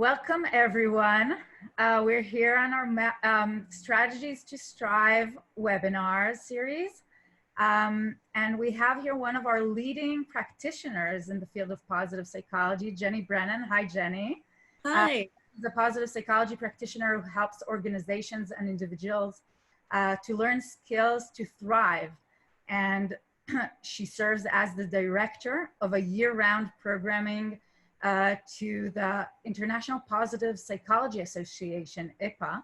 Welcome, everyone. We're here on our Strategies to Strive webinar series. And we have here one of our leading practitioners in the field of positive psychology, Jenny Brennan. Hi, Jenny. Hi. She's a positive psychology practitioner who helps organizations and individuals to learn skills to thrive. And she serves as the director of a year-round programming to the International Positive Psychology Association, IPA.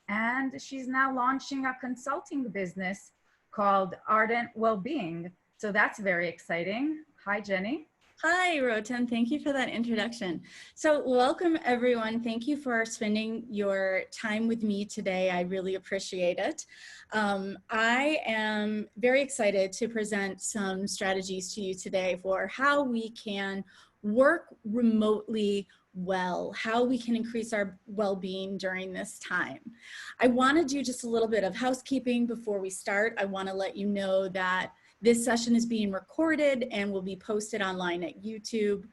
And she's now launching a consulting business called Ardent Wellbeing. So that's very exciting. Hi, Jenny. Hi, Roten. Thank you for that introduction. So welcome, everyone. Thank you for spending your time with me today. I really appreciate it. I am very excited to present some strategies to you today for how we can work remotely well, how we can increase our well-being during this time. I want to do just a little bit of housekeeping before we start. I want to let you know that this session is being recorded and will be posted online at YouTube.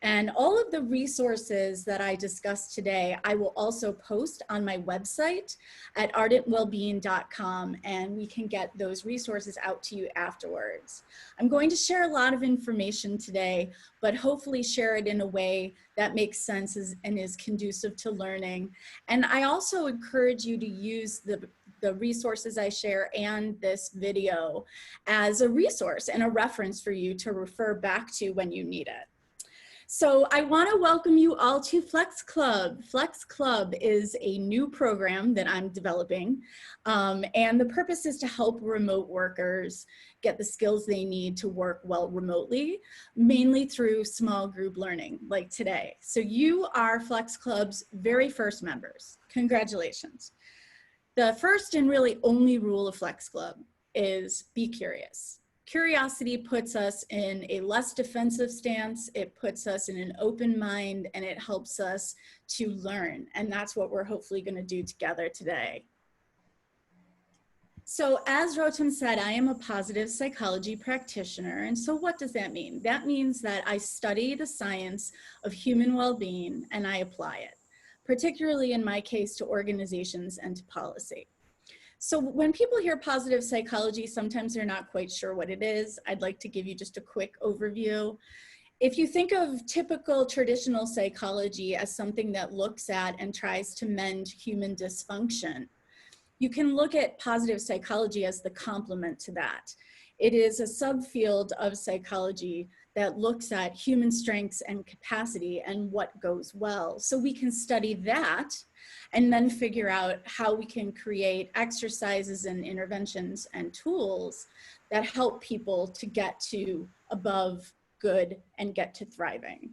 And all of the resources that I discussed today, I will also post on my website at ardentwellbeing.com, and we can get those resources out to you afterwards. I'm going to share a lot of information today, but hopefully share it in a way that makes sense and is conducive to learning. And I also encourage you to use the resources I share and this video as a resource and a reference for you to refer back to when you need it. So I want to welcome you all to FlexClub. FlexClub is a new program that I'm developing, and the purpose is to help remote workers get the skills they need to work well remotely, mainly through small group learning like today. So you are FlexClub's very first members. Congratulations. The first and really only rule of FlexClub is be curious. Curiosity puts us in a less defensive stance, it puts us in an open mind, and it helps us to learn. And that's what we're hopefully going to do together today. So as Rotem said, I am a positive psychology practitioner. And so what does that mean? That means that I study the science of human well-being and I apply it, particularly in my case to organizations and to policy. So when people hear positive psychology, sometimes they're not quite sure what it is. I'd like to give you just a quick overview. If you think of typical traditional psychology as something that looks at and tries to mend human dysfunction, you can look at positive psychology as the complement to that. It is a subfield of psychology that looks at human strengths and capacity and what goes well. So we can study that and then figure out how we can create exercises and interventions and tools that help people to get to above good and get to thriving.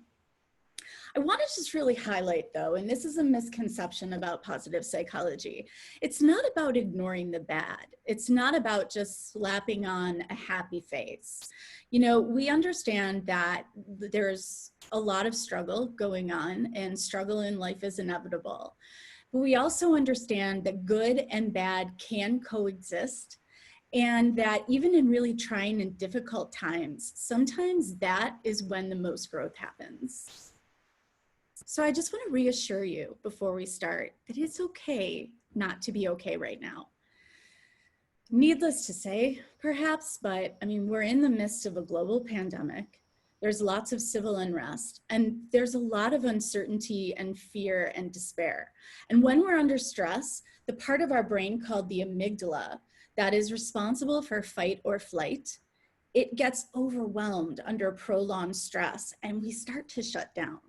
I want to just really highlight though, and this is a misconception about positive psychology. It's not about ignoring the bad. It's not about just slapping on a happy face. You know, we understand that there's a lot of struggle going on and struggle in life is inevitable. But we also understand that good and bad can coexist, and that even in really trying and difficult times, sometimes that is when the most growth happens. So I just want to reassure you before we start that it's okay not to be okay right now. Needless to say, perhaps, but I mean, we're in the midst of a global pandemic. There's lots of civil unrest, and there's a lot of uncertainty and fear and despair. And when we're under stress, the part of our brain called the amygdala that is responsible for fight or flight, it gets overwhelmed under prolonged stress, and we start to shut down.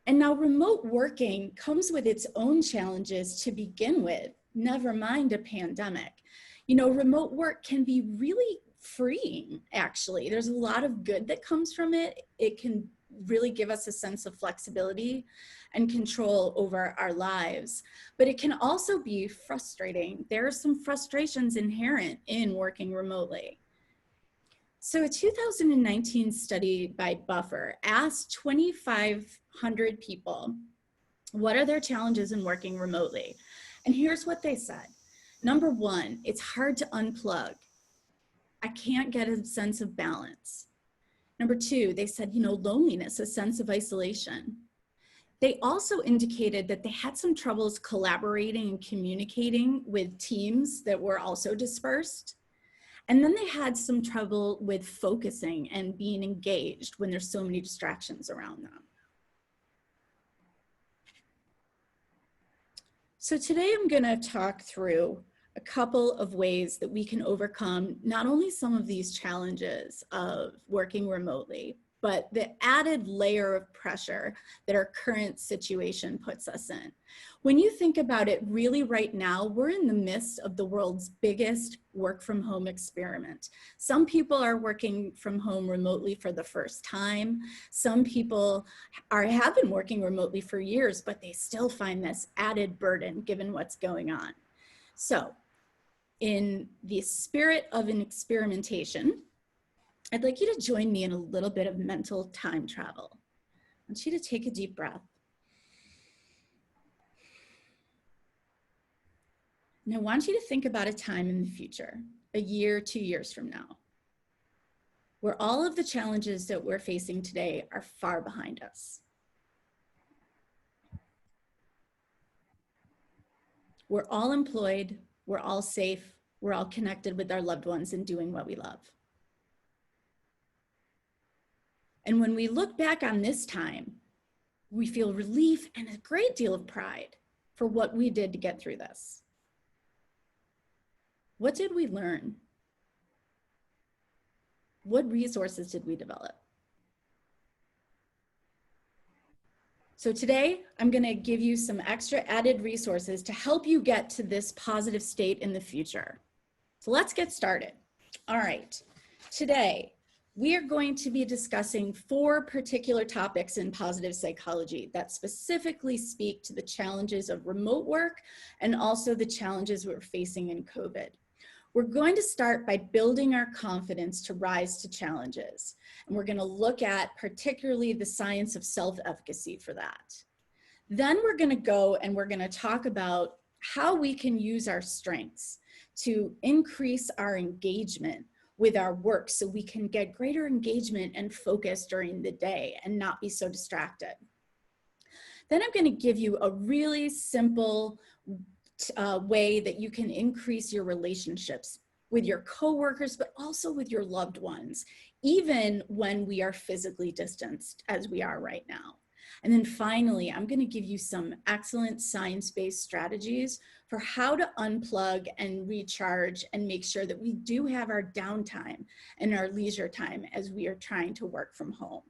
And now remote working comes with its own challenges to begin with, never mind a pandemic. You know, remote work can be really freeing, actually. There's a lot of good that comes from it. It can really give us a sense of flexibility and control over our lives. But it can also be frustrating. There are some frustrations inherent in working remotely. So a 2019 study by Buffer asked 2,500 people, what are their challenges in working remotely? And here's what they said. Number one, it's hard to unplug. I can't get a sense of balance. Number two, they said, loneliness, a sense of isolation. They also indicated that they had some troubles collaborating and communicating with teams that were also dispersed. And then they had some trouble with focusing and being engaged when there's so many distractions around them. So today I'm going to talk through a couple of ways that we can overcome not only some of these challenges of working remotely, but the added layer of pressure that our current situation puts us in. When you think about it, really right now, we're in the midst of the world's biggest work from home experiment. Some people are working from home remotely for the first time. Some people have been working remotely for years, but they still find this added burden given what's going on. So in the spirit of an experimentation, I'd like you to join me in a little bit of mental time travel. I want you to take a deep breath. And I want you to think about a time in the future, a year, 2 years from now, where all of the challenges that we're facing today are far behind us. We're all employed, we're all safe, we're all connected with our loved ones and doing what we love. And when we look back on this time, we feel relief and a great deal of pride for what we did to get through this. What did we learn? What resources did we develop? So today, I'm going to give you some extra added resources to help you get to this positive state in the future. So let's get started. All right, today, we are going to be discussing 4 particular topics in positive psychology that specifically speak to the challenges of remote work and also the challenges we're facing in COVID. We're going to start by building our confidence to rise to challenges. And we're going to look at particularly the science of self-efficacy for that. Then we're going to go and we're going to talk about how we can use our strengths to increase our engagement with our work so we can get greater engagement and focus during the day and not be so distracted. Then I'm going to give you a really simple way that you can increase your relationships with your coworkers, but also with your loved ones, even when we are physically distanced as we are right now. And then finally, I'm going to give you some excellent science-based strategies for how to unplug and recharge and make sure that we do have our downtime and our leisure time as we are trying to work from home.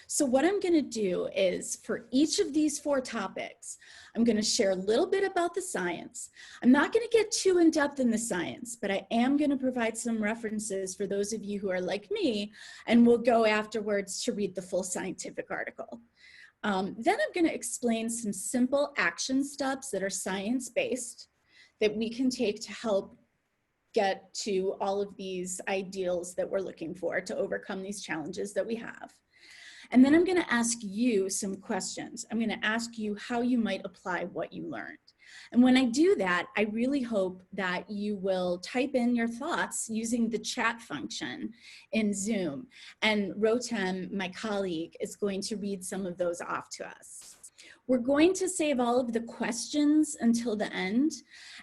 So what I'm going to do is for each of these 4 topics, I'm going to share a little bit about the science. I'm not going to get too in depth in the science, but I am going to provide some references for those of you who are like me, and we'll go afterwards to read the full scientific article. Then I'm going to explain some simple action steps that are science-based that we can take to help get to all of these ideals that we're looking for to overcome these challenges that we have. And then I'm going to ask you some questions. I'm going to ask you how you might apply what you learned. And when I do that, I really hope that you will type in your thoughts using the chat function in Zoom. And Rotem, my colleague, is going to read some of those off to us. We're going to save all of the questions until the end,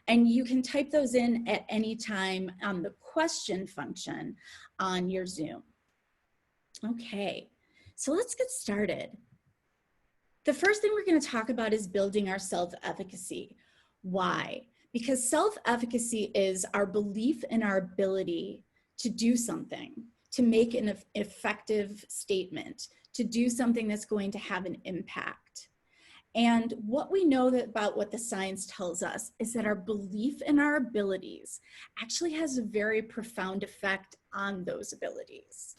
and you can type those in at any time on the question function on your Zoom. Okay. So let's get started. The first thing we're going to talk about is building our self-efficacy. Why? Because self-efficacy is our belief in our ability to do something, to make an effective statement, to do something that's going to have an impact. And what we know about what the science tells us is that our belief in our abilities actually has a very profound effect on those abilities.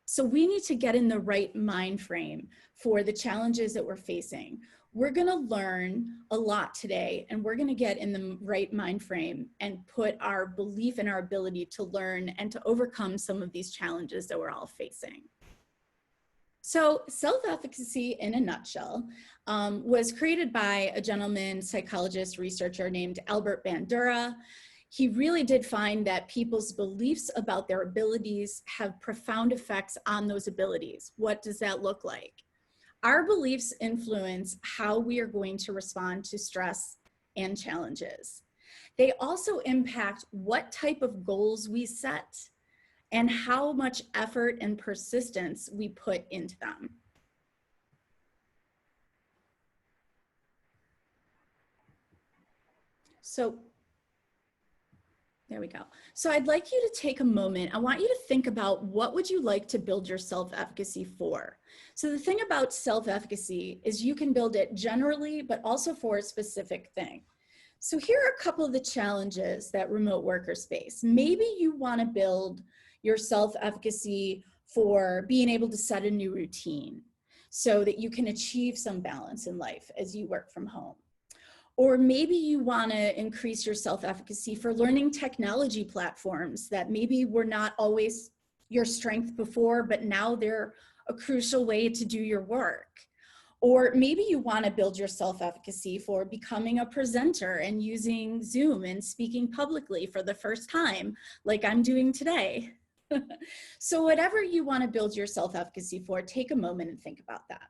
So we need to get in the right mind frame for the challenges that we're facing. We're going to learn a lot today, and we're going to get in the right mind frame and put our belief in our ability to learn and to overcome some of these challenges that we're all facing. So self-efficacy in a nutshell was created by a gentleman, psychologist, researcher named Albert Bandura. He really did find that people's beliefs about their abilities have profound effects on those abilities. What does that look like? Our beliefs influence how we are going to respond to stress and challenges. They also impact what type of goals we set and how much effort and persistence we put into them. So there we go. So I'd like you to take a moment. I want you to think about what would you like to build your self-efficacy for? So the thing about self-efficacy is you can build it generally, but also for a specific thing. So here are a couple of the challenges that remote workers face. Maybe you want to build your self-efficacy for being able to set a new routine so that you can achieve some balance in life as you work from home. Or maybe you want to increase your self-efficacy for learning technology platforms that maybe were not always your strength before, but now they're a crucial way to do your work. Or maybe you want to build your self-efficacy for becoming a presenter and using Zoom and speaking publicly for the first time, like I'm doing today. So whatever you want to build your self-efficacy for, take a moment and think about that.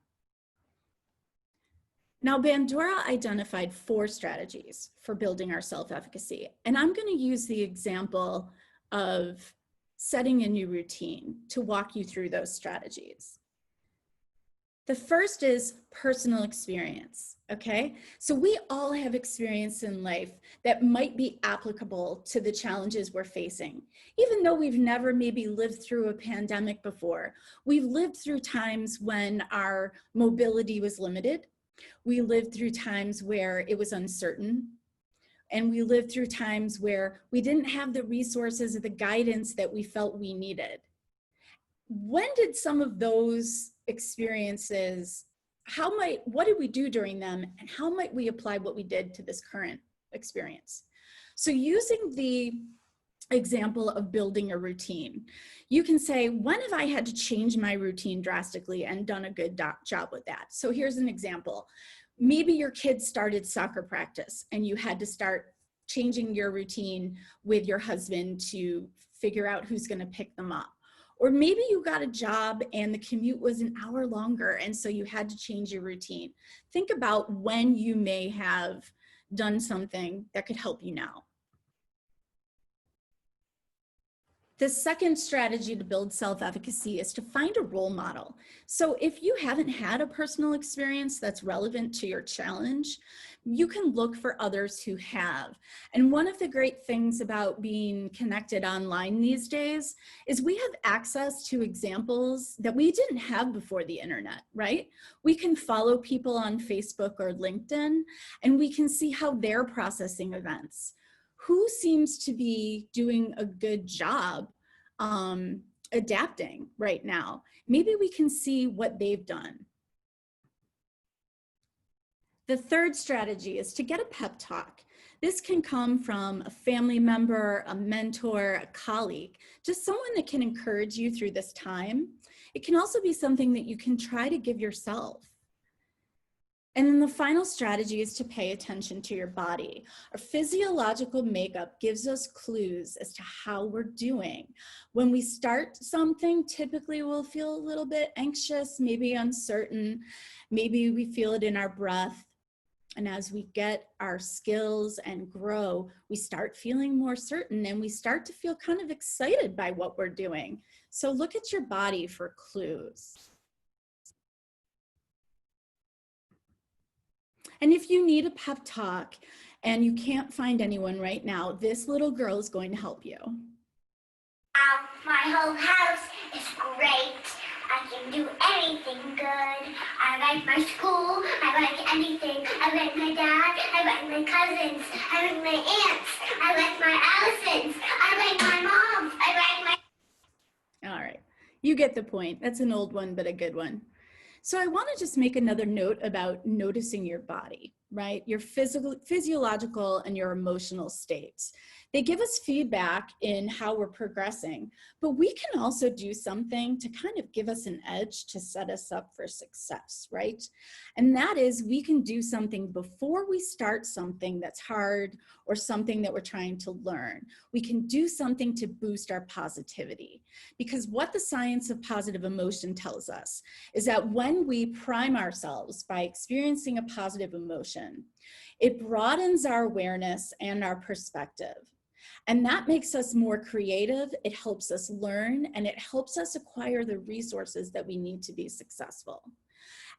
Now, Bandura identified 4 strategies for building our self-efficacy, and I'm going to use the example of setting a new routine to walk you through those strategies. The first is personal experience, okay? So we all have experience in life that might be applicable to the challenges we're facing. Even though we've never maybe lived through a pandemic before, we've lived through times when our mobility was limited. We lived through times where it was uncertain, and we lived through times where we didn't have the resources or the guidance that we felt we needed. When did some of those experiences, what did we do during them, and how might we apply what we did to this current experience? So using the example of building a routine, you can say, when have I had to change my routine drastically and done a good job with that? So here's an example. Maybe your kids started soccer practice and you had to start changing your routine with your husband to figure out who's going to pick them up. Or maybe you got a job and the commute was an hour longer, and so you had to change your routine. Think about when you may have done something that could help you now. The second strategy to build self-efficacy is to find a role model. So if you haven't had a personal experience that's relevant to your challenge, you can look for others who have. And one of the great things about being connected online these days is we have access to examples that we didn't have before the internet, right? We can follow people on Facebook or LinkedIn, and we can see how they're processing events. Who seems to be doing a good job adapting right now? Maybe we can see what they've done. The third strategy is to get a pep talk. This can come from a family member, a mentor, a colleague, just someone that can encourage you through this time. It can also be something that you can try to give yourself. And then the final strategy is to pay attention to your body. Our physiological makeup gives us clues as to how we're doing. When we start something, typically we'll feel a little bit anxious, maybe uncertain, maybe we feel it in our breath. And as we get our skills and grow, we start feeling more certain, and we start to feel kind of excited by what we're doing. So look at your body for clues. And if you need a pep talk and you can't find anyone right now, this little girl is going to help you. My whole house is great. I can do anything good. I like my school. I like anything. I like my dad. I like my cousins. I like my aunts. I like my Allisons. I like my moms. I like my... All right, you get the point. That's an old one, but a good one. So I want to just make another note about noticing your body. right? Your physiological and your emotional states. They give us feedback in how we're progressing, but we can also do something to kind of give us an edge to set us up for success, right? And that is, we can do something before we start something that's hard or something that we're trying to learn. We can do something to boost our positivity, because what the science of positive emotion tells us is that when we prime ourselves by experiencing a positive emotion, it broadens our awareness and our perspective. And that makes us more creative, it helps us learn, and it helps us acquire the resources that we need to be successful.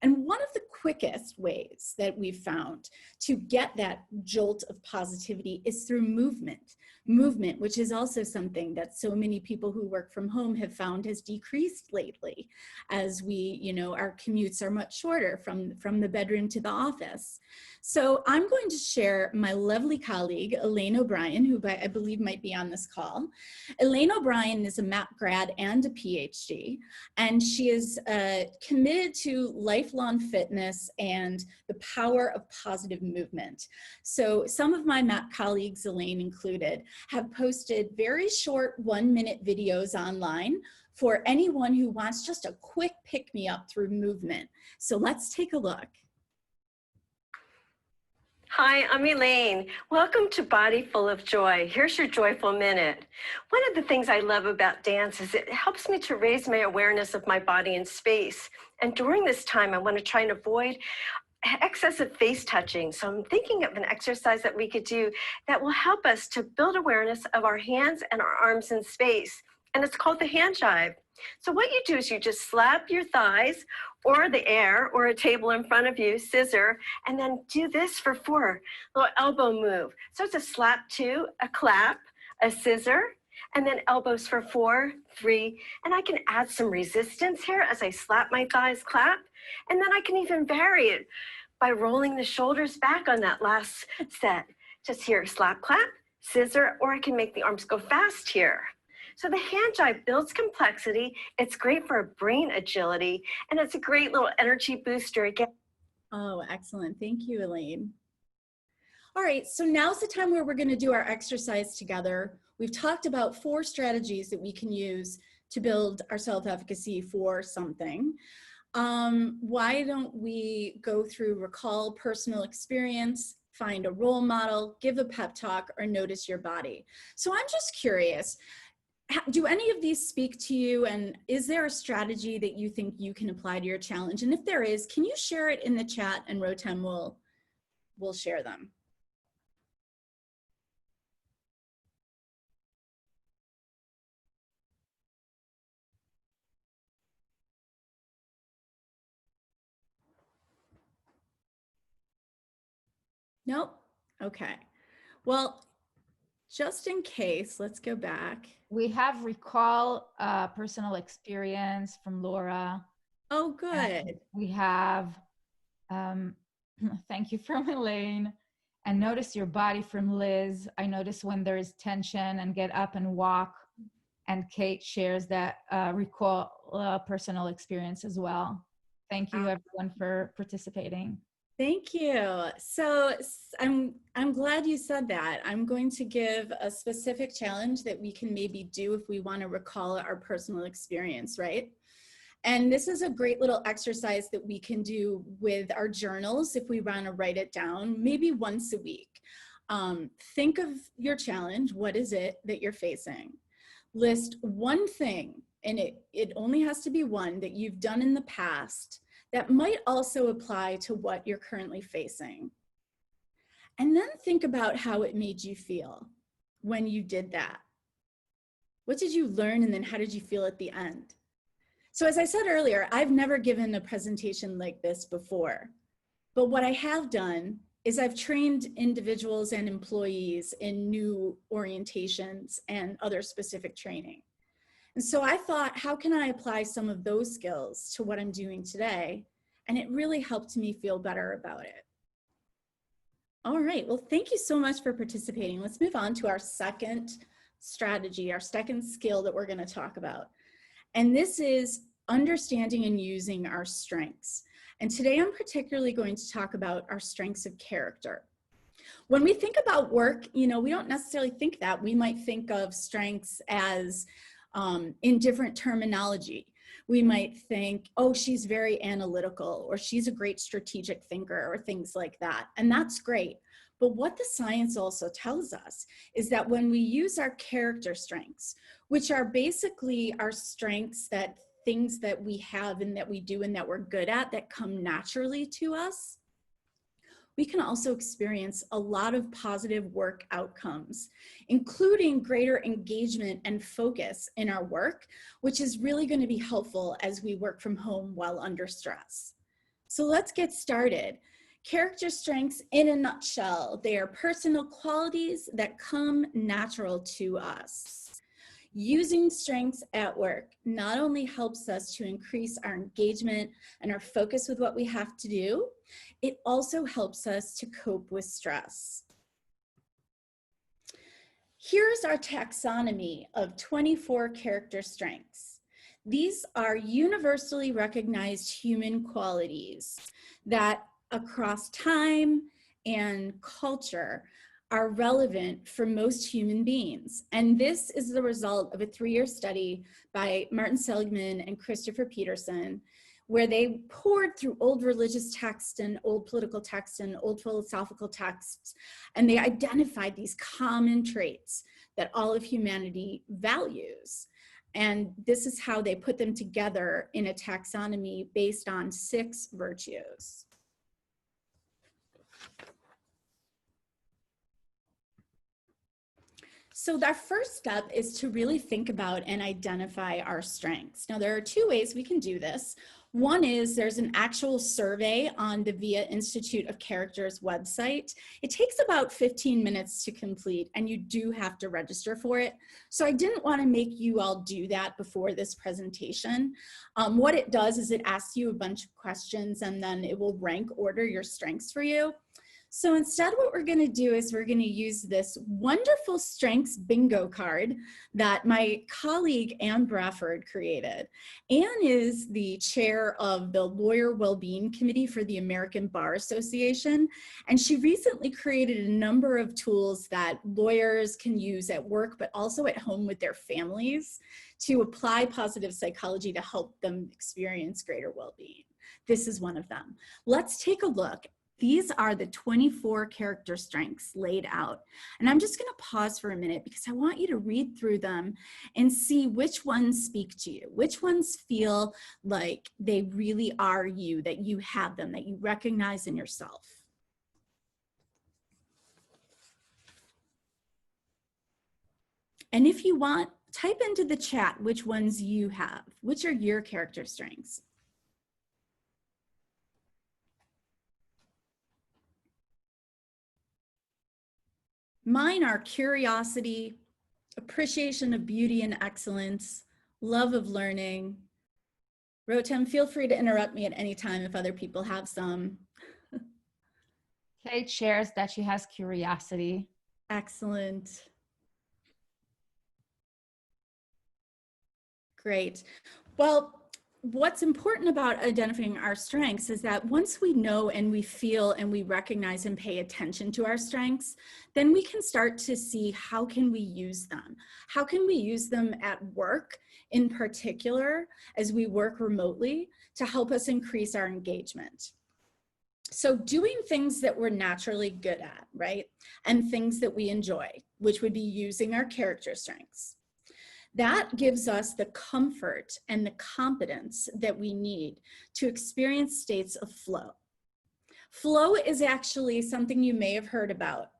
And one of the quickest ways that we've found to get that jolt of positivity is through movement. Movement, which is also something that so many people who work from home have found has decreased lately as our commutes are much shorter from the bedroom to the office. So I'm going to share my lovely colleague, Elaine O'Brien, who I believe might be on this call. Elaine O'Brien is a MAPP grad and a PhD, and she is committed to lifelong fitness and the power of positive movement. So some of my MAPP colleagues, Elaine included, have posted very short 1-minute videos online for anyone who wants just a quick pick-me-up through movement. So let's take a look. Hi, I'm Elaine. Welcome to Body Full of Joy. Here's your joyful minute. One of the things I love about dance is it helps me to raise my awareness of my body in space. And during this time, I want to try and avoid excessive face touching. So I'm thinking of an exercise that we could do that will help us to build awareness of our hands and our arms in space. And it's called the hand jive. So what you do is you just slap your thighs or the air or a table in front of you, scissor, and then do this for 4, little elbow move. So it's a slap 2, a clap, a scissor, and then elbows for 4, 3, and I can add some resistance here as I slap my thighs, clap, and then I can even vary it by rolling the shoulders back on that last set. Just here, slap, clap, scissor, or I can make the arms go fast here. So the hand jive builds complexity, it's great for brain agility, and it's a great little energy booster again. Oh, excellent. Thank you, Elaine. All right, so now's the time where we're going to do our exercise together. We've talked about 4 strategies that we can use to build our self-efficacy for something. Why don't we go through recall personal experience, find a role model, give a pep talk, or notice your body? So I'm just curious, do any of these speak to you, and is there a strategy that you think you can apply to your challenge? And if there is, can you share it in the chat, and Rotem will share them. Nope. Okay. Well, just in case, let's go back. We have recall personal experience from Laura. Oh, good. And we have thank you from Elaine, and notice your body from Liz. I notice when there is tension and get up and walk. And Kate shares that recall personal experience as well. Thank you everyone for participating. Thank you. So I'm glad you said that. I'm going to give a specific challenge that we can maybe do if we want to recall our personal experience, right? And this is a great little exercise that we can do with our journals if we want to write it down, maybe once a week. Think of your challenge. What is it that you're facing? List one thing, and it only has to be one, that you've done in the past that might also apply to what you're currently facing. And then think about how it made you feel when you did that. What did you learn, and then how did you feel at the end? So as I said earlier, I've never given a presentation like this before, but what I have done is I've trained individuals and employees in new orientations and other specific training. And so I thought, how can I apply some of those skills to what I'm doing today? And it really helped me feel better about it. All right, well, thank you so much for participating. Let's move on to our second strategy, our second skill that we're going to talk about. And this is understanding and using our strengths. And today I'm particularly going to talk about our strengths of character. When we think about work, we don't necessarily think that. We might think of strengths as in different terminology. We might think, oh, she's very analytical, or she's a great strategic thinker, or things like that. And that's great. But what the science also tells us is that when we use our character strengths, which are basically our strengths, that things that we have and that we do and that we're good at that come naturally to us, we can also experience a lot of positive work outcomes, including greater engagement and focus in our work, which is really going to be helpful as we work from home while under stress. So let's get started. Character strengths in a nutshell, they are personal qualities that come natural to us. Using strengths at work not only helps us to increase our engagement and our focus with what we have to do, it also helps us to cope with stress. Here's our taxonomy of 24 character strengths. These are universally recognized human qualities that across time and culture are relevant for most human beings. And this is the result of a 3-year study by Martin Seligman and Christopher Peterson, where they poured through old religious texts and old political texts and old philosophical texts, and they identified these common traits that all of humanity values. And this is how they put them together in a taxonomy based on 6 virtues. So our first step is to really think about and identify our strengths. Now, there are 2 ways we can do this. One is there's an actual survey on the VIA Institute of Character's website. It takes about 15 minutes to complete, and you do have to register for it. So I didn't want to make you all do that before this presentation. What it does is it asks you a bunch of questions, and then it will rank order your strengths for you. So instead, what we're going to do is we're going to use this wonderful strengths bingo card that my colleague Anne Bradford created. Anne is the chair of the Lawyer Wellbeing Committee for the American Bar Association, and she recently created a number of tools that lawyers can use at work, but also at home with their families, to apply positive psychology to help them experience greater well-being. This is one of them. Let's take a look. These are the 24 character strengths laid out. And I'm just going to pause for a minute because I want you to read through them and see which ones speak to you, which ones feel like they really are you, that you have them, that you recognize in yourself. And if you want, type into the chat which ones you have. Which are your character strengths? Mine are curiosity, appreciation of beauty and excellence, love of learning. Rotem, feel free to interrupt me at any time if other people have some. Kate shares that she has curiosity. Excellent. Great. Well, what's important about identifying our strengths is that once we know and we feel and we recognize and pay attention to our strengths, then we can start to see how can we use them. How can we use them at work in particular as we work remotely to help us increase our engagement. So doing things that we're naturally good at, right? And things that we enjoy, which would be using our character strengths. That gives us the comfort and the competence that we need to experience states of flow. Flow is actually something you may have heard about.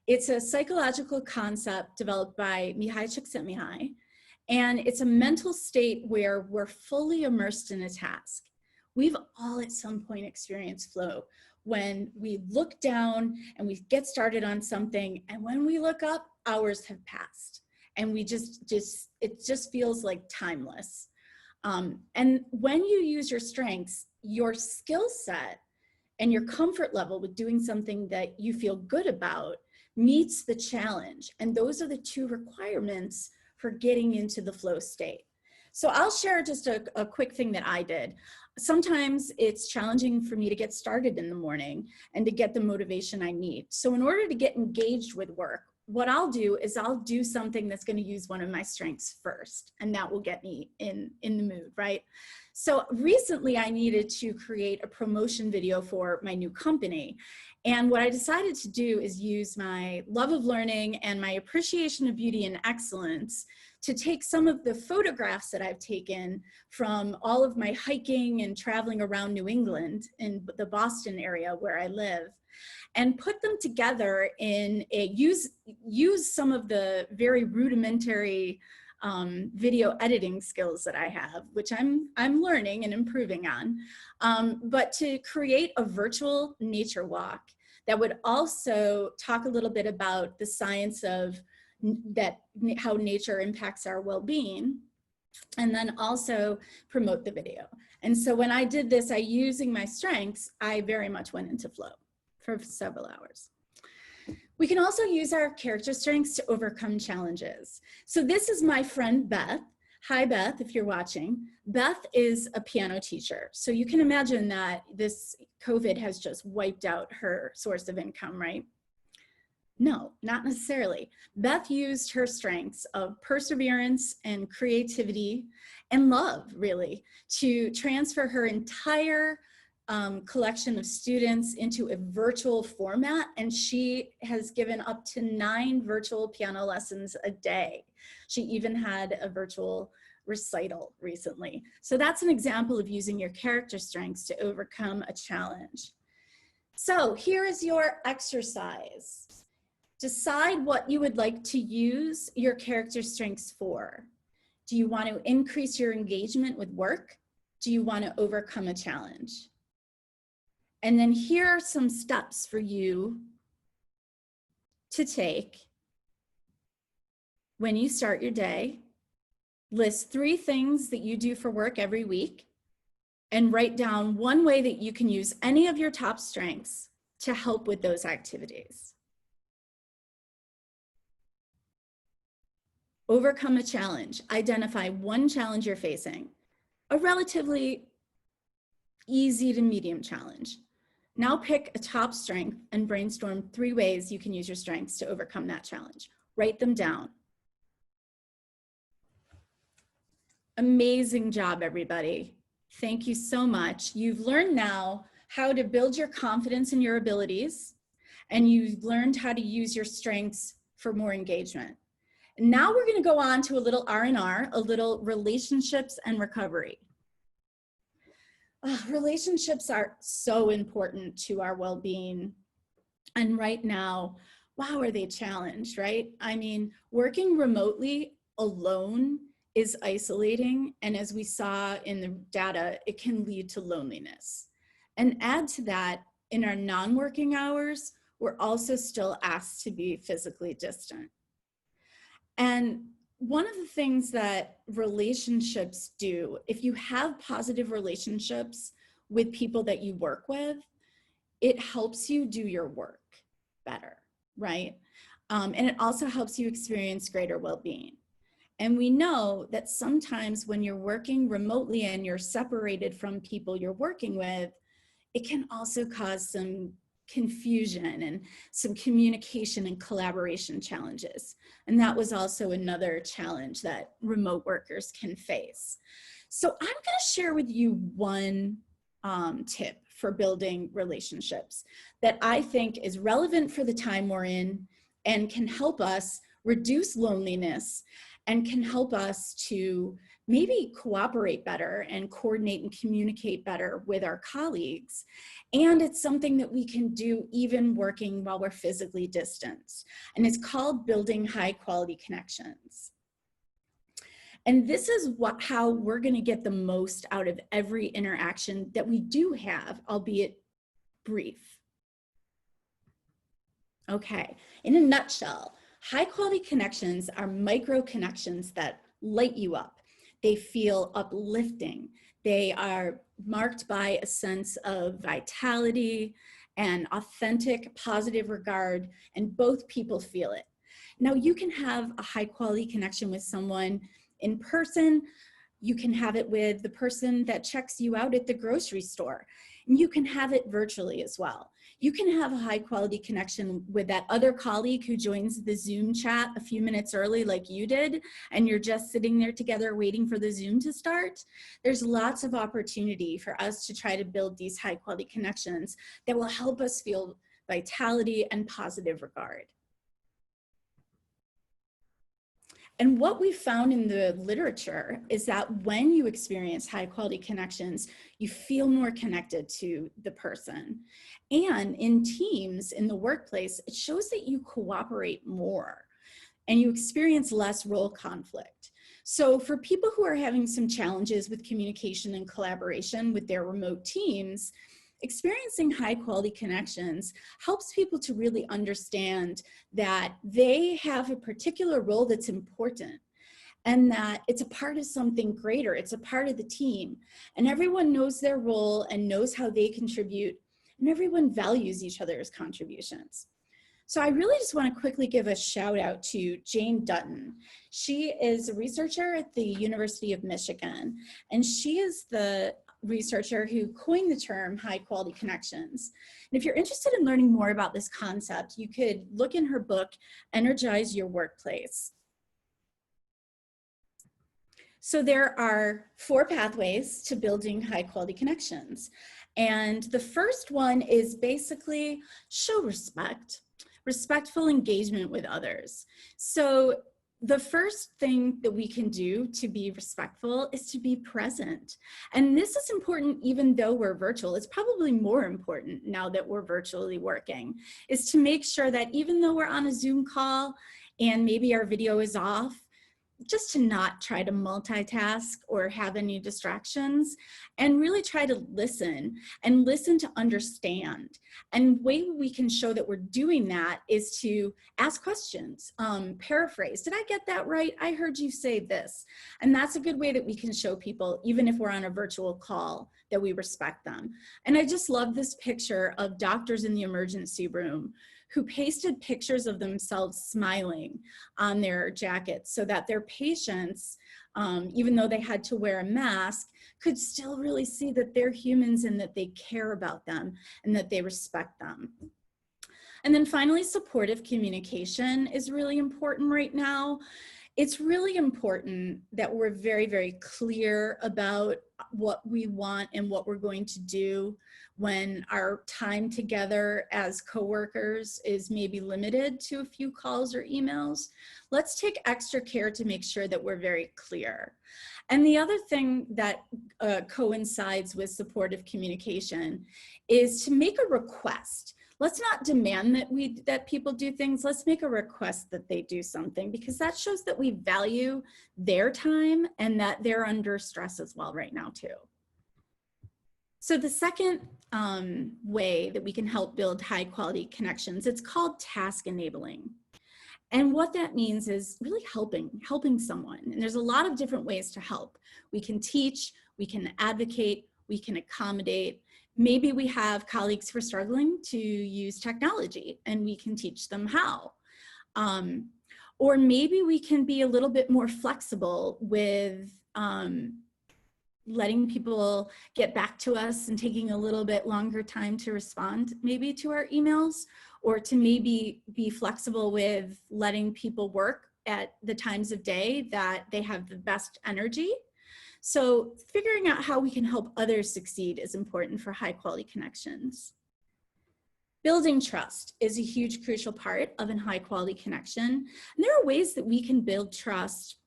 It's a psychological concept developed by Mihai Csikszentmihalyi, and it's a mental state where we're fully immersed in a task. We've all at some point experienced flow when we look down and we get started on something, and when we look up, hours have passed. And we it just feels like timeless. And when you use your strengths, your skill set and your comfort level with doing something that you feel good about meets the challenge. And those are the 2 requirements for getting into the flow state. So I'll share just a quick thing that I did. Sometimes it's challenging for me to get started in the morning and to get the motivation I need. So in order to get engaged with work, what I'll do is I'll do something that's going to use one of my strengths first, and that will get me in the mood, right? So recently I needed to create a promotion video for my new company. And what I decided to do is use my love of learning and my appreciation of beauty and excellence to take some of the photographs that I've taken from all of my hiking and traveling around New England in the Boston area where I live, and put them together in a, use some of the very rudimentary video editing skills that I have, which I'm learning and improving on, but to create a virtual nature walk that would also talk a little bit about the science of how nature impacts our well-being, and then also promote the video. And so when I did this, using my strengths, I very much went into flow for several hours. We can also use our character strengths to overcome challenges. So this is my friend Beth. Hi Beth, if you're watching. Beth is a piano teacher. So you can imagine that this COVID has just wiped out her source of income, right? No, not necessarily. Beth used her strengths of perseverance and creativity and love, really, to transfer her entire collection of students into a virtual format, and she has given up to 9 virtual piano lessons a day. She even had a virtual recital recently. So that's an example of using your character strengths to overcome a challenge. So here is your exercise. Decide what you would like to use your character strengths for. Do you want to increase your engagement with work? Do you want to overcome a challenge? And then here are some steps for you to take when you start your day. List 3 things that you do for work every week, and write down 1 way that you can use any of your top strengths to help with those activities. Overcome a challenge. Identify 1 challenge you're facing, a relatively easy to medium challenge. Now pick a top strength and brainstorm 3 ways you can use your strengths to overcome that challenge. Write them down. Amazing job, everybody. Thank you so much. You've learned now how to build your confidence in your abilities, and you've learned how to use your strengths for more engagement. And now we're going to go on to a little R&R, a little relationships and recovery. Relationships are so important to our well-being. And right now, wow, are they challenged, right? I mean, working remotely alone is isolating. And as we saw in the data, it can lead to loneliness. And add to that, in our non-working hours, we're also still asked to be physically distant. And one of the things that relationships do, if you have positive relationships with people that you work with, it helps you do your work better, right? And it also helps you experience greater well-being. And we know that sometimes when you're working remotely and you're separated from people you're working with, it can also cause some confusion and some communication and collaboration challenges. And that was also another challenge that remote workers can face. So I'm going to share with you 1 tip for building relationships that I think is relevant for the time we're in and can help us reduce loneliness and can help us to maybe cooperate better and coordinate and communicate better with our colleagues. And it's something that we can do even working while we're physically distanced. And it's called building high quality connections. And this is how we're going to get the most out of every interaction that we do have, albeit brief. Okay, in a nutshell, high quality connections are micro connections that light you up. They feel uplifting. They are marked by a sense of vitality and authentic, positive regard, and both people feel it. Now, you can have a high quality connection with someone in person You can have it with the person that checks you out at the grocery store. And you can have it virtually as well. You can have a high quality connection with that other colleague who joins the Zoom chat a few minutes early like you did, and you're just sitting there together waiting for the Zoom to start. There's lots of opportunity for us to try to build these high quality connections that will help us feel vitality and positive regard. And what we found in the literature is that when you experience high quality connections, you feel more connected to the person. And in teams, in the workplace, it shows that you cooperate more and you experience less role conflict. So for people who are having some challenges with communication and collaboration with their remote teams, experiencing high quality connections helps people to really understand that they have a particular role that's important and that it's a part of something greater. It's a part of the team, and everyone knows their role and knows how they contribute, and everyone values each other's contributions. So I really just want to quickly give a shout out to Jane Dutton. She is a researcher at the University of Michigan, and she is the researcher who coined the term high quality connections. And if you're interested in learning more about this concept, you could look in her book, Energize Your Workplace. So there are 4 pathways to building high quality connections. And the first one is basically show respect, respectful engagement with others. So the first thing that we can do to be respectful is to be present. And this is important even though we're virtual. It's probably more important now that we're virtually working, is to make sure that even though we're on a Zoom call and maybe our video is off, just to not try to multitask or have any distractions, and really try to listen and listen to understand. And the way we can show that we're doing that is to ask questions, paraphrase. Did I get that right? I heard you say this. And that's a good way that we can show people, even if we're on a virtual call, that we respect them. And I just love this picture of doctors in the emergency room who pasted pictures of themselves smiling on their jackets so that their patients, even though they had to wear a mask, could still really see that they're humans and that they care about them and that they respect them. And then finally, supportive communication is really important right now. It's really important that we're very, very clear about what we want and what we're going to do when our time together as coworkers is maybe limited to a few calls or emails. Let's take extra care to make sure that we're very clear. And the other thing that coincides with supportive communication is to make a request. Let's not demand that people do things. Let's make a request that they do something, because that shows that we value their time and that they're under stress as well right now too. So the second way that we can help build high quality connections, it's called task enabling. And what that means is really helping someone. And there's a lot of different ways to help. We can teach, we can advocate, we can accommodate. Maybe we have colleagues who are struggling to use technology and we can teach them how. Or maybe we can be a little bit more flexible with letting people get back to us and taking a little bit longer time to respond maybe to our emails, or to maybe be flexible with letting people work at the times of day that they have the best energy. So figuring out how we can help others succeed is important for high quality connections. Building trust is a huge crucial part of a high quality connection. And there are ways that we can build trust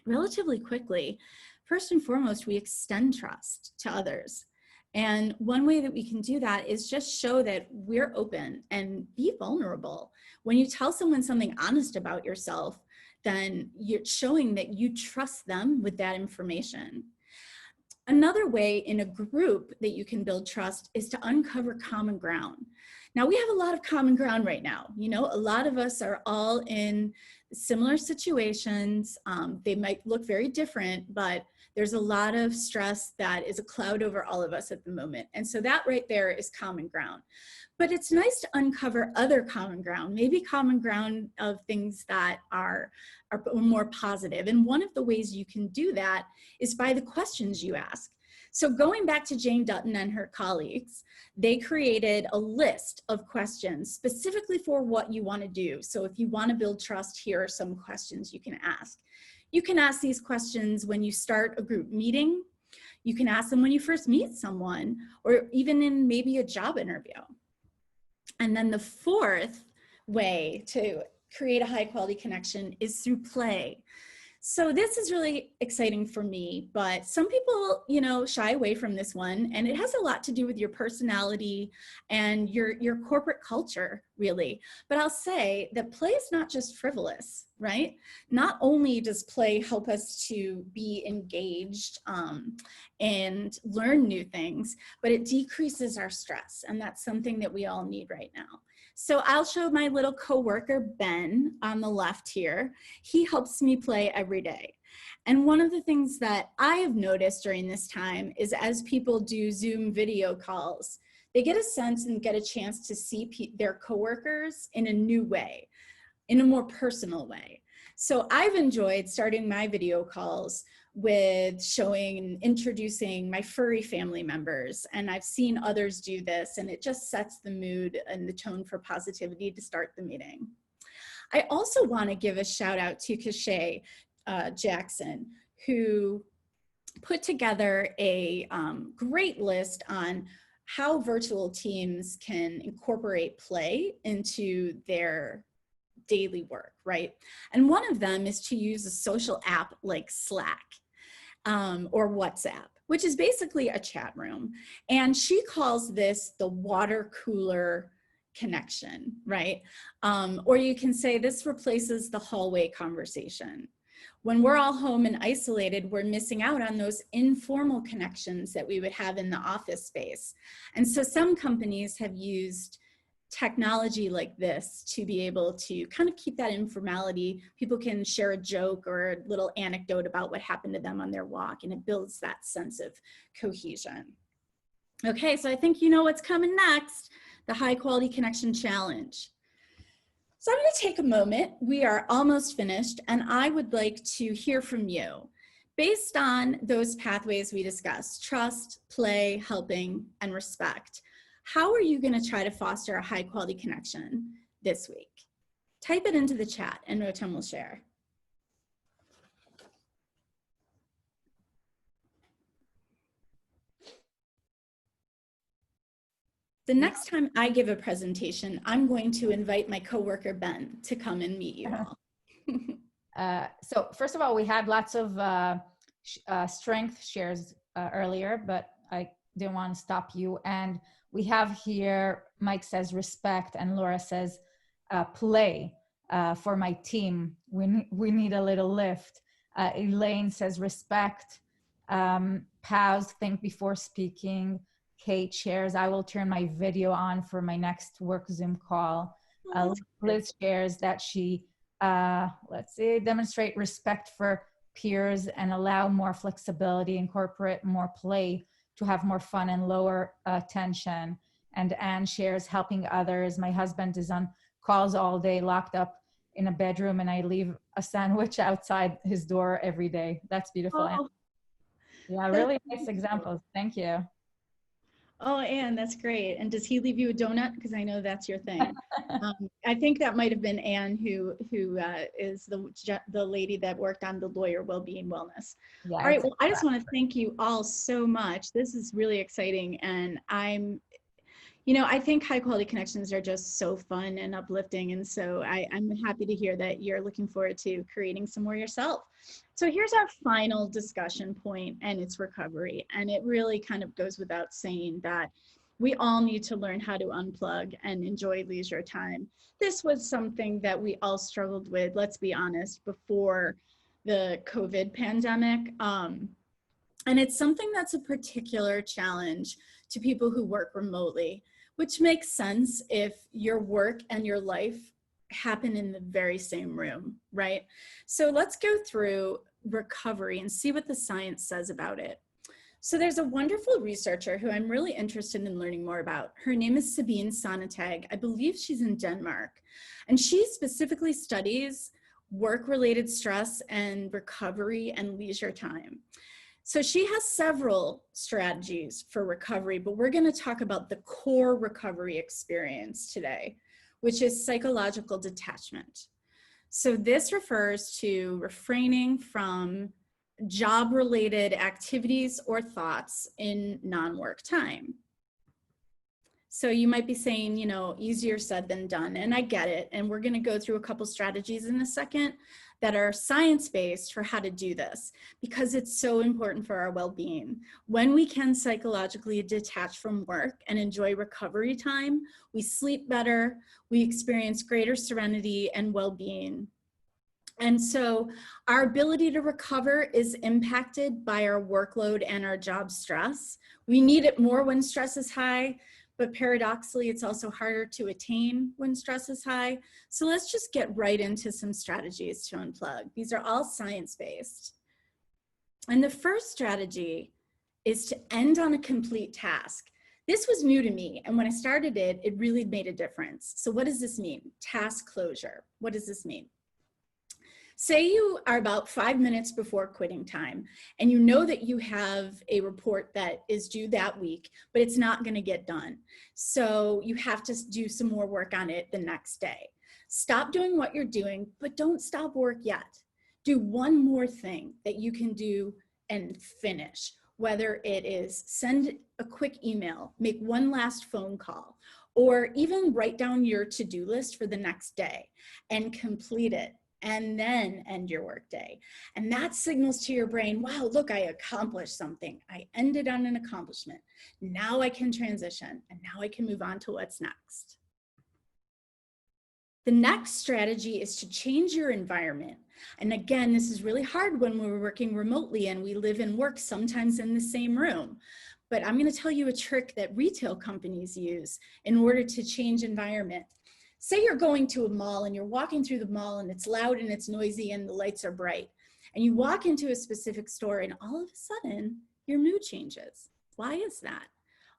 relatively quickly. First and foremost, we extend trust to others. And one way that we can do that is just show that we're open and be vulnerable. When you tell someone something honest about yourself, then you're showing that you trust them with that information. Another way in a group that you can build trust is to uncover common ground. Now, we have a lot of common ground right now. You know, a lot of us are all in similar situations. They might look very different, but there's a lot of stress that is a cloud over all of us at the moment. And so that right there is common ground. But it's nice to uncover other common ground, maybe common ground of things that are more positive. And one of the ways you can do that is by the questions you ask. So going back to Jane Dutton and her colleagues, they created a list of questions specifically for what you want to do. So if you want to build trust, here are some questions you can ask. You can ask these questions when you start a group meeting. You can ask them when you first meet someone, or even in maybe a job interview. And then the fourth way to create a high quality connection is through play. So this is really exciting for me, but some people, you know, shy away from this one, and it has a lot to do with your personality and your corporate culture, really. But I'll say that play is not just frivolous, right? Not only does play help us to be engaged and learn new things, but it decreases our stress, and that's something that we all need right now. So I'll show my little coworker, Ben, on the left here. He helps me play every day. And one of the things that I have noticed during this time is as people do Zoom video calls, they get a sense and get a chance to see their coworkers in a new way, in a more personal way. So I've enjoyed starting my video calls with showing and introducing my furry family members. And I've seen others do this, and it just sets the mood and the tone for positivity to start the meeting. I also want to give a shout out to Kashay Jackson, who put together a great list on how virtual teams can incorporate play into their daily work, right? And one of them is to use a social app like Slack or WhatsApp, which is basically a chat room. And she calls this the water cooler connection, right? Or you can say this replaces the hallway conversation. When we're all home and isolated, we're missing out on those informal connections that we would have in the office space. And so some companies have used technology like this to be able to kind of keep that informality. People can share a joke or a little anecdote about what happened to them on their walk, and it builds that sense of cohesion. Okay, so I think you know what's coming next, the High Quality Connection Challenge. So I'm going to take a moment. We are almost finished, and I would like to hear from you. Based on those pathways we discussed, trust, play, helping, and respect, how are you going to try to foster a high quality connection this week? Type it into the chat and Rotem will share. The next time I give a presentation, I'm going to invite my coworker, Ben, to come and meet you all. So first of all, we had lots of strength shares earlier, but I didn't want to stop you. And we have here, Mike says respect, and Laura says play for my team. We need a little lift. Elaine says respect. Pause, think before speaking. Kate shares, I will turn my video on for my next work Zoom call. Liz shares that she, let's see, demonstrate respect for peers and allow more flexibility, incorporate more play to have more fun and lower tension. And Anne shares helping others. My husband is on calls all day, locked up in a bedroom, and I leave a sandwich outside his door every day. That's beautiful. Oh, yeah, really nice examples. Thank you. Oh, Anne, that's great. And does he leave you a donut? Because I know that's your thing. I think that might have been Anne, who is the lady that worked on the lawyer well-being wellness. Yeah, all right. Well, I just want to thank you all so much. This is really exciting, and I think high quality connections are just so fun and uplifting. And so I'm happy to hear that you're looking forward to creating some more yourself. So here's our final discussion point, and it's recovery. And it really kind of goes without saying that we all need to learn how to unplug and enjoy leisure time. This was something that we all struggled with, let's be honest, before the COVID pandemic. And it's something that's a particular challenge to people who work remotely, which makes sense if your work and your life happen in the very same room, right? So let's go through recovery and see what the science says about it. So there's a wonderful researcher who I'm really interested in learning more about. Her name is Sabine Sonntag. I believe she's in Denmark. And she specifically studies work-related stress and recovery and leisure time. So she has several strategies for recovery, but we're going to talk about the core recovery experience today, which is psychological detachment. So this refers to refraining from job-related activities or thoughts in non-work time. So you might be saying, you know, easier said than done, and I get it. And we're going to go through a couple strategies in a second that are science-based for how to do this, because it's so important for our well-being. When we can psychologically detach from work and enjoy recovery time, we sleep better, we experience greater serenity and well-being. And so our ability to recover is impacted by our workload and our job stress. We need it more when stress is high, but paradoxically, it's also harder to attain when stress is high. So let's just get right into some strategies to unplug. These are all science-based. And the first strategy is to end on a complete task. This was new to me, and when I started it, it really made a difference. So what does this mean? Task closure. What does this mean? Say you are about 5 minutes before quitting time, and you know that you have a report that is due that week, but it's not going to get done. So you have to do some more work on it the next day. Stop doing what you're doing, but don't stop work yet. Do one more thing that you can do and finish, whether it is send a quick email, make one last phone call, or even write down your to-do list for the next day and complete it, and then end your workday. And that signals to your brain, wow, look, I accomplished something. I ended on an accomplishment. Now I can transition, and now I can move on to what's next. The next strategy is to change your environment. And again, this is really hard when we're working remotely and we live and work sometimes in the same room. But I'm going to tell you a trick that retail companies use in order to change environment. Say you're going to a mall and you're walking through the mall and it's loud and it's noisy and the lights are bright. And you walk into a specific store and all of a sudden your mood changes. Why is that?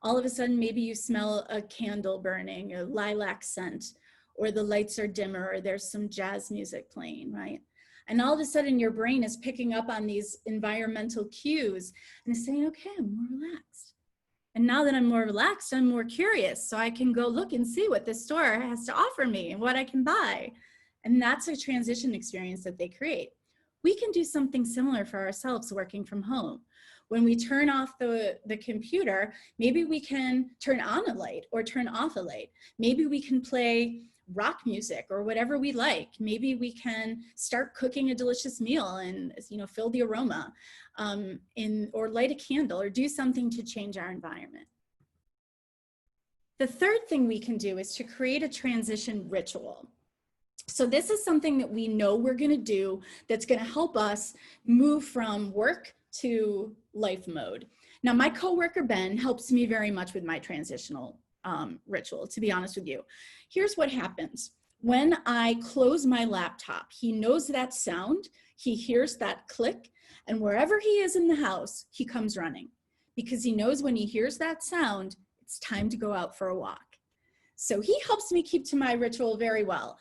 All of a sudden maybe you smell a candle burning, a lilac scent, or the lights are dimmer, or there's some jazz music playing, right? And all of a sudden your brain is picking up on these environmental cues and is saying, okay, I'm more relaxed. And now that I'm more relaxed, I'm more curious. So I can go look and see what this store has to offer me and what I can buy. And that's a transition experience that they create. We can do something similar for ourselves working from home. When we turn off the computer, maybe we can turn on a light or turn off a light. Maybe we can play rock music or whatever we like. Maybe we can start cooking a delicious meal and, you know, feel the aroma or light a candle or do something to change our environment. The third thing we can do is to create a transition ritual. So this is something that we know we're going to do that's going to help us move from work to life mode. Now, my coworker Ben helps me very much with my transitional ritual, to be honest with you. Here's what happens. When I close my laptop, he knows that sound, he hears that click, and wherever he is in the house, he comes running because he knows when he hears that sound, it's time to go out for a walk. So he helps me keep to my ritual very well.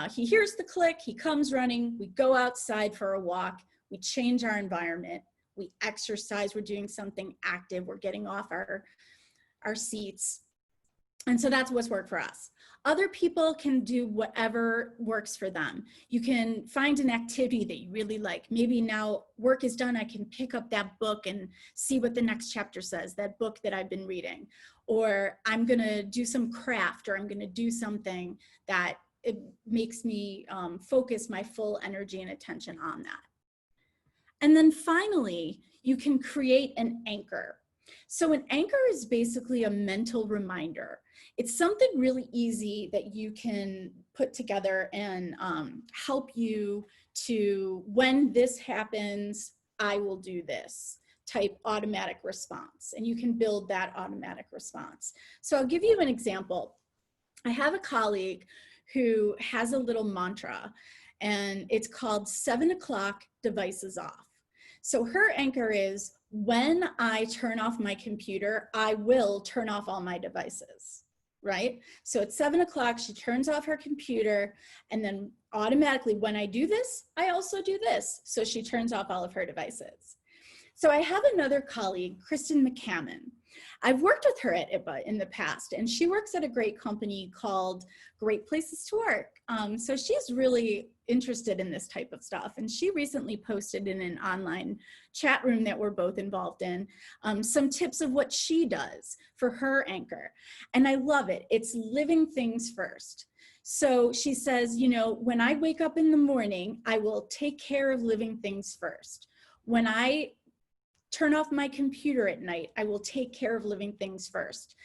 He hears the click, he comes running, we go outside for a walk, we change our environment, we exercise, we're doing something active, we're getting off our seats. And so that's what's worked for us. Other people can do whatever works for them. You can find an activity that you really like. Maybe now work is done, I can pick up that book and see what the next chapter says, that book that I've been reading. Or I'm gonna do some craft, or I'm gonna do something that it makes me focus my full energy and attention on that. And then finally, you can create an anchor. So an anchor is basically a mental reminder. It's something really easy that you can put together and help you to, when this happens, I will do this type automatic response. And you can build that automatic response. So I'll give you an example. I have a colleague who has a little mantra, and it's called 7 o'clock devices off. So her anchor is, when I turn off my computer, I will turn off all my devices, right? So at 7 o'clock, she turns off her computer, and then automatically when I do this, I also do this. So she turns off all of her devices. So I have another colleague, Kristen McCammon. I've worked with her at IPA in the past, and she works at a great company called Great Places to Work. So she's really interested in this type of stuff. And she recently posted in an online chat room that we're both involved in, some tips of what she does for her anchor. And I love it. It's living things first. So she says, you know, when I wake up in the morning, I will take care of living things first. When I turn off my computer at night, I will take care of living things first.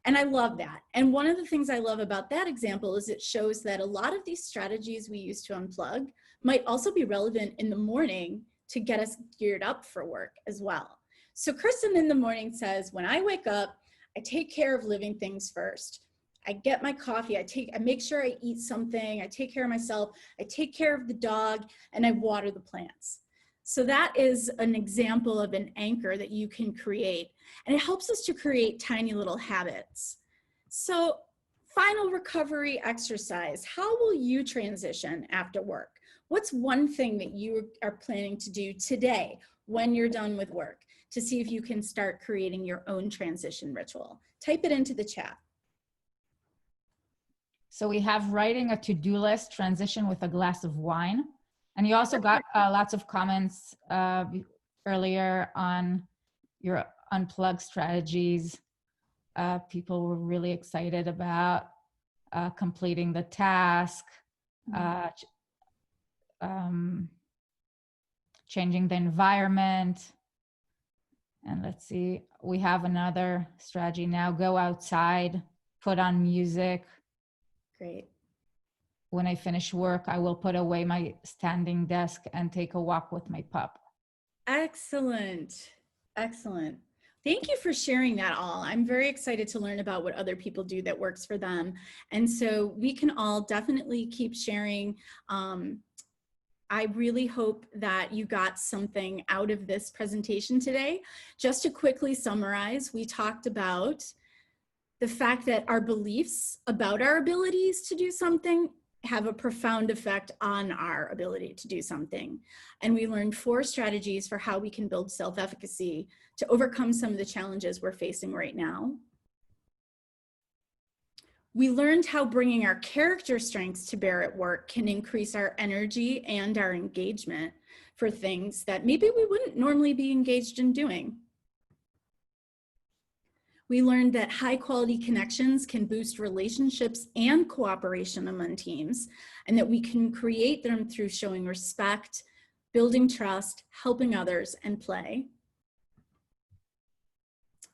And I love that. And one of the things I love about that example is it shows that a lot of these strategies we use to unplug might also be relevant in the morning to get us geared up for work as well. So Kristen in the morning says, when I wake up, I take care of living things first. I get my coffee, I make sure I eat something, I take care of myself, I take care of the dog, and I water the plants. So that is an example of an anchor that you can create, and it helps us to create tiny little habits. So final recovery exercise, how will you transition after work? What's one thing that you are planning to do today when you're done with work to see if you can start creating your own transition ritual? Type it into the chat. So we have writing a to-do list, transition with a glass of wine. And you also got lots of comments earlier on your unplug strategies. People were really excited about completing the task, changing the environment. And let's see, we have another strategy now. Go outside, put on music. Great. When I finish work, I will put away my standing desk and take a walk with my pup. Excellent. Excellent. Thank you for sharing that all. I'm very excited to learn about what other people do that works for them. And so we can all definitely keep sharing. I really hope that you got something out of this presentation today. Just to quickly summarize, we talked about the fact that our beliefs about our abilities to do something have a profound effect on our ability to do something. And we learned 4 strategies for how we can build self-efficacy to overcome some of the challenges we're facing right now. We learned how bringing our character strengths to bear at work can increase our energy and our engagement for things that maybe we wouldn't normally be engaged in doing. We learned that high quality connections can boost relationships and cooperation among teams, and that we can create them through showing respect, building trust, helping others, and play.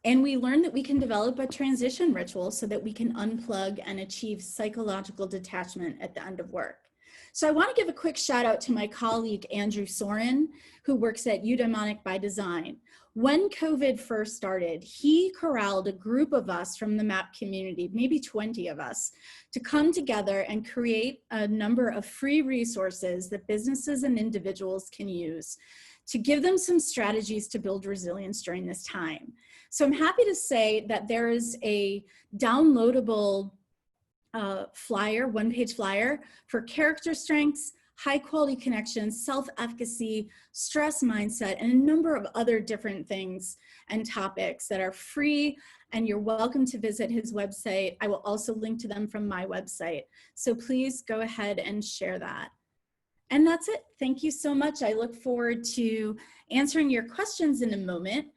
And we learned that we can develop a transition ritual so that we can unplug and achieve psychological detachment at the end of work. So I want to give a quick shout out to my colleague, Andrew Soren, who works at Eudaimonic by Design. When COVID first started, he corralled a group of us from the MAPP community, maybe 20 of us, to come together and create a number of free resources that businesses and individuals can use to give them some strategies to build resilience during this time. So I'm happy to say that there is a downloadable flyer, one-page flyer for character strengths, high quality connections, self-efficacy, stress mindset, and a number of other different things and topics that are free, and you're welcome to visit his website. I will also link to them from my website. So please go ahead and share that. And that's it. Thank you so much. I look forward to answering your questions in a moment.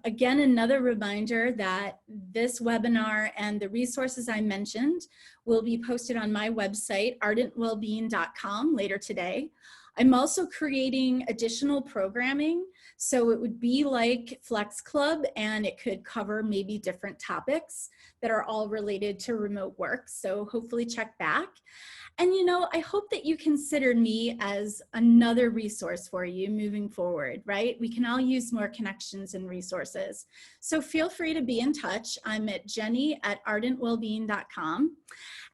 Again, another reminder that this webinar and the resources I mentioned will be posted on my website, ardentwellbeing.com, later today. I'm also creating additional programming. So it would be like FlexClub, and it could cover maybe different topics that are all related to remote work. So hopefully check back. And you know, I hope that you consider me as another resource for you moving forward, right? We can all use more connections and resources. So feel free to be in touch. I'm at jenny@ardentwellbeing.com.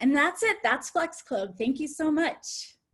And that's it, that's FlexClub. Thank you so much.